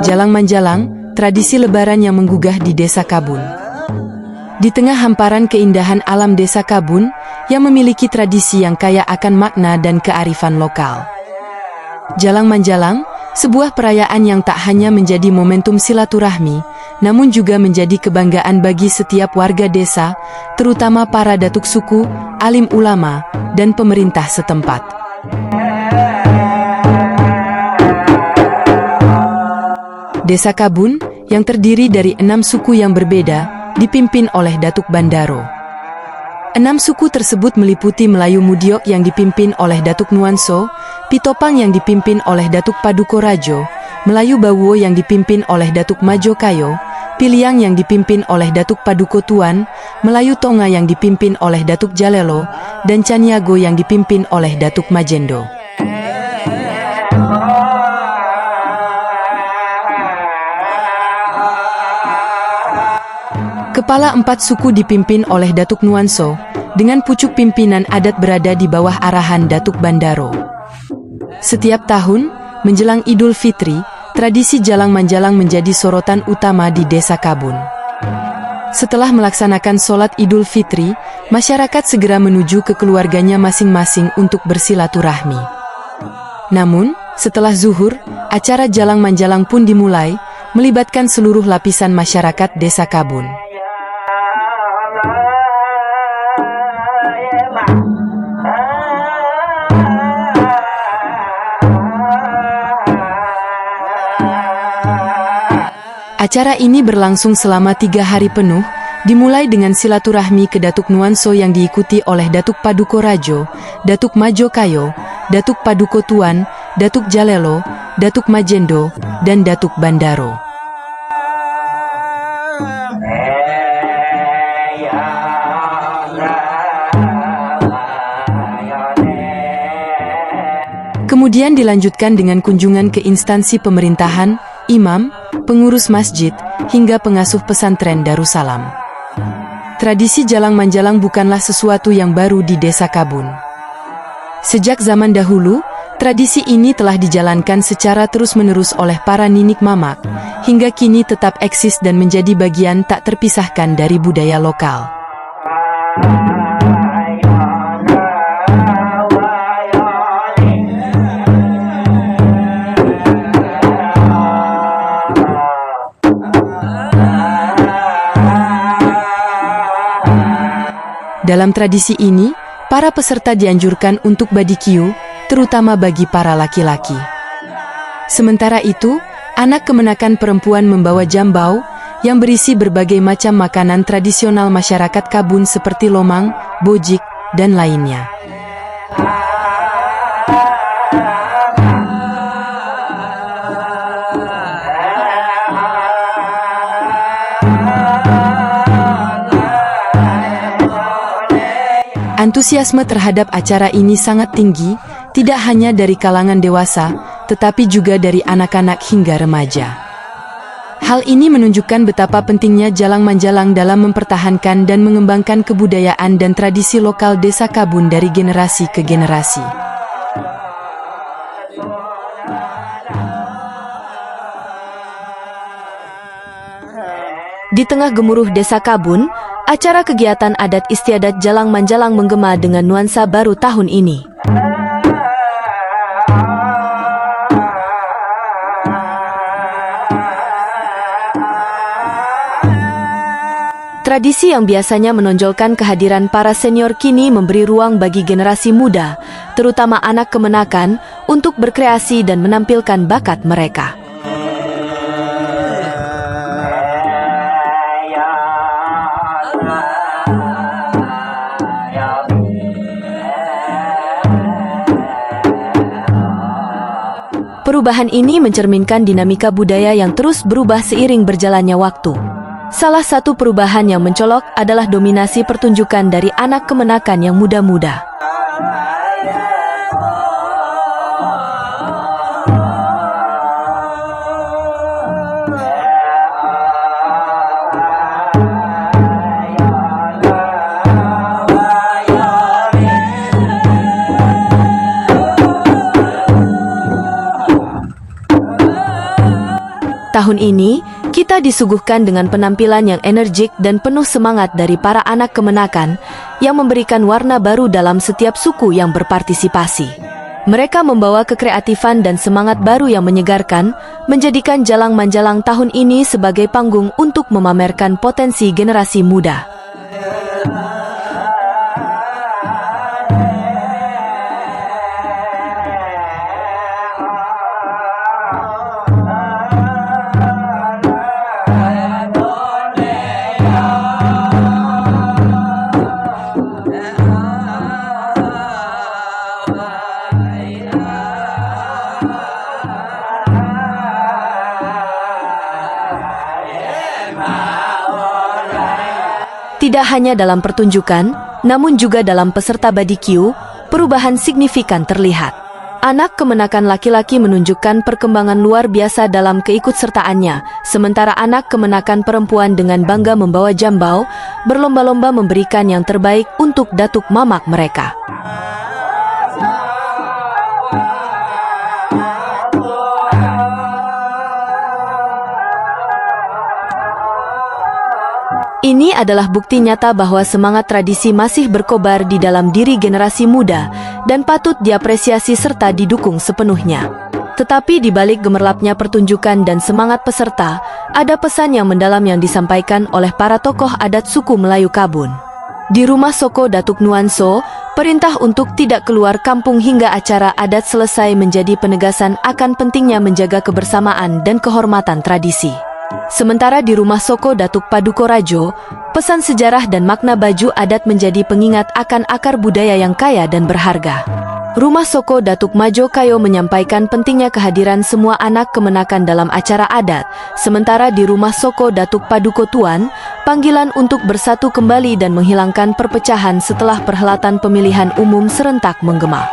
Jalang Manjalang, tradisi lebaran yang menggugah di Desa Kabun. Di tengah hamparan keindahan alam Desa Kabun, yang memiliki tradisi yang kaya akan makna dan kearifan lokal. Jalang Manjalang, sebuah perayaan yang tak hanya menjadi momentum silaturahmi, namun juga menjadi kebanggaan bagi setiap warga desa, terutama para datuk suku, alim ulama, dan pemerintah setempat. Desa Kabun, yang terdiri dari 6 suku yang berbeda, dipimpin oleh Datuk Bandaro. 6 suku tersebut meliputi Melayu Mudiok yang dipimpin oleh Datuk Nuanso, Pitopang yang dipimpin oleh Datuk Paduko Rajo, Melayu Bawuo yang dipimpin oleh Datuk Majo Kayo, Piliang yang dipimpin oleh Datuk Paduko Tuan, Melayu Tonga yang dipimpin oleh Datuk Jalelo, dan Caniago yang dipimpin oleh Datuk Majendo. Kepala 4 suku dipimpin oleh Datuk Nuanso, dengan pucuk pimpinan adat berada di bawah arahan Datuk Bandaro. Setiap tahun, menjelang Idul Fitri, tradisi Jalang Manjalang menjadi sorotan utama di Desa Kabun. Setelah melaksanakan sholat Idul Fitri, masyarakat segera menuju ke keluarganya masing-masing untuk bersilaturahmi. Namun, setelah zuhur, acara Jalang Manjalang pun dimulai, melibatkan seluruh lapisan masyarakat Desa Kabun. Acara ini berlangsung selama 3 hari penuh, dimulai dengan silaturahmi ke Datuk Nuanso yang diikuti oleh Datuk Paduko Rajo, Datuk Majo Kayo, Datuk Paduko Tuan, Datuk Jalelo, Datuk Majendo, dan Datuk Bandaro. Kemudian dilanjutkan dengan kunjungan ke instansi pemerintahan, imam, pengurus masjid, hingga pengasuh pesantren Darussalam. Tradisi Jalang Manjalang bukanlah sesuatu yang baru di Desa Kabun. Sejak zaman dahulu, tradisi ini telah dijalankan secara terus-menerus oleh para ninik mamak, hingga kini tetap eksis dan menjadi bagian tak terpisahkan dari budaya lokal. Dalam tradisi ini, para peserta dianjurkan untuk badikiu, terutama bagi para laki-laki. Sementara itu, anak kemenakan perempuan membawa jambau, yang berisi berbagai macam makanan tradisional masyarakat Kabun seperti lomang, bojik, dan lainnya. Antusiasme terhadap acara ini sangat tinggi, tidak hanya dari kalangan dewasa, tetapi juga dari anak-anak hingga remaja. Hal ini menunjukkan betapa pentingnya Jalang Manjalang dalam mempertahankan dan mengembangkan kebudayaan dan tradisi lokal Desa Kabun dari generasi ke generasi. Di tengah gemuruh Desa Kabun, acara kegiatan adat istiadat Jalang Manjalang menggema dengan nuansa baru tahun ini. Tradisi yang biasanya menonjolkan kehadiran para senior kini memberi ruang bagi generasi muda, terutama anak kemenakan, untuk berkreasi dan menampilkan bakat mereka. Perubahan ini mencerminkan dinamika budaya yang terus berubah seiring berjalannya waktu. Salah satu perubahan yang mencolok adalah dominasi pertunjukan dari anak kemenakan yang muda-muda. Tahun ini, kita disuguhkan dengan penampilan yang energik dan penuh semangat dari para anak kemenakan yang memberikan warna baru dalam setiap suku yang berpartisipasi. Mereka membawa kekreatifan dan semangat baru yang menyegarkan, menjadikan Jalang Manjalang tahun ini sebagai panggung untuk memamerkan potensi generasi muda. Tidak hanya dalam pertunjukan, namun juga dalam peserta barbecue, perubahan signifikan terlihat. Anak kemenakan laki-laki menunjukkan perkembangan luar biasa dalam keikutsertaannya, sementara anak kemenakan perempuan dengan bangga membawa jambau, berlomba-lomba memberikan yang terbaik untuk datuk mamak mereka. Ini adalah bukti nyata bahwa semangat tradisi masih berkobar di dalam diri generasi muda dan patut diapresiasi serta didukung sepenuhnya. Tetapi di balik gemerlapnya pertunjukan dan semangat peserta, ada pesan yang mendalam yang disampaikan oleh para tokoh adat suku Melayu Kabun. Di rumah Soko Datuk Nuanso, perintah untuk tidak keluar kampung hingga acara adat selesai menjadi penegasan akan pentingnya menjaga kebersamaan dan kehormatan tradisi. Sementara di rumah Soko Datuk Paduko Rajo, pesan sejarah dan makna baju adat menjadi pengingat akan akar budaya yang kaya dan berharga. Rumah Soko Datuk Majo Kayo menyampaikan pentingnya kehadiran semua anak kemenakan dalam acara adat, sementara di rumah Soko Datuk Paduko Tuan, panggilan untuk bersatu kembali dan menghilangkan perpecahan setelah perhelatan pemilihan umum serentak menggema.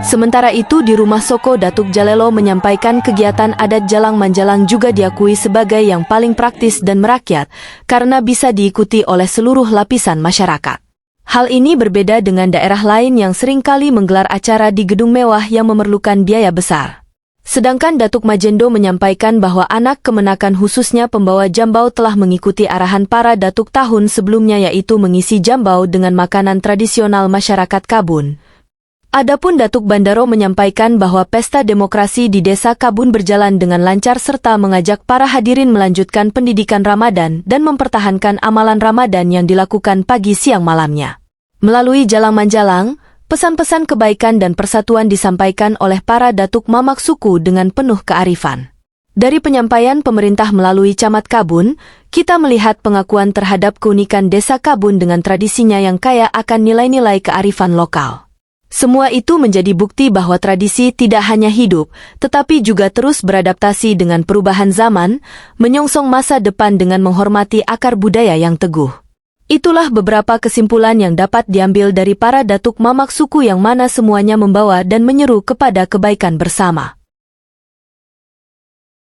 Sementara itu di rumah Soko Datuk Jalelo menyampaikan kegiatan adat Jalang Manjalang juga diakui sebagai yang paling praktis dan merakyat karena bisa diikuti oleh seluruh lapisan masyarakat. Hal ini berbeda dengan daerah lain yang seringkali menggelar acara di gedung mewah yang memerlukan biaya besar. Sedangkan Datuk Majendo menyampaikan bahwa anak kemenakan khususnya pembawa jambau telah mengikuti arahan para datuk tahun sebelumnya yaitu mengisi jambau dengan makanan tradisional masyarakat Kabun. Adapun Datuk Bandaro menyampaikan bahwa pesta demokrasi di Desa Kabun berjalan dengan lancar serta mengajak para hadirin melanjutkan pendidikan Ramadan dan mempertahankan amalan Ramadan yang dilakukan pagi siang malamnya. Melalui Jalang Manjalang, pesan-pesan kebaikan dan persatuan disampaikan oleh para datuk mamak suku dengan penuh kearifan. Dari penyampaian pemerintah melalui Camat Kabun, kita melihat pengakuan terhadap keunikan Desa Kabun dengan tradisinya yang kaya akan nilai-nilai kearifan lokal. Semua itu menjadi bukti bahwa tradisi tidak hanya hidup, tetapi juga terus beradaptasi dengan perubahan zaman, menyongsong masa depan dengan menghormati akar budaya yang teguh. Itulah beberapa kesimpulan yang dapat diambil dari para datuk mamak suku yang mana semuanya membawa dan menyeru kepada kebaikan bersama.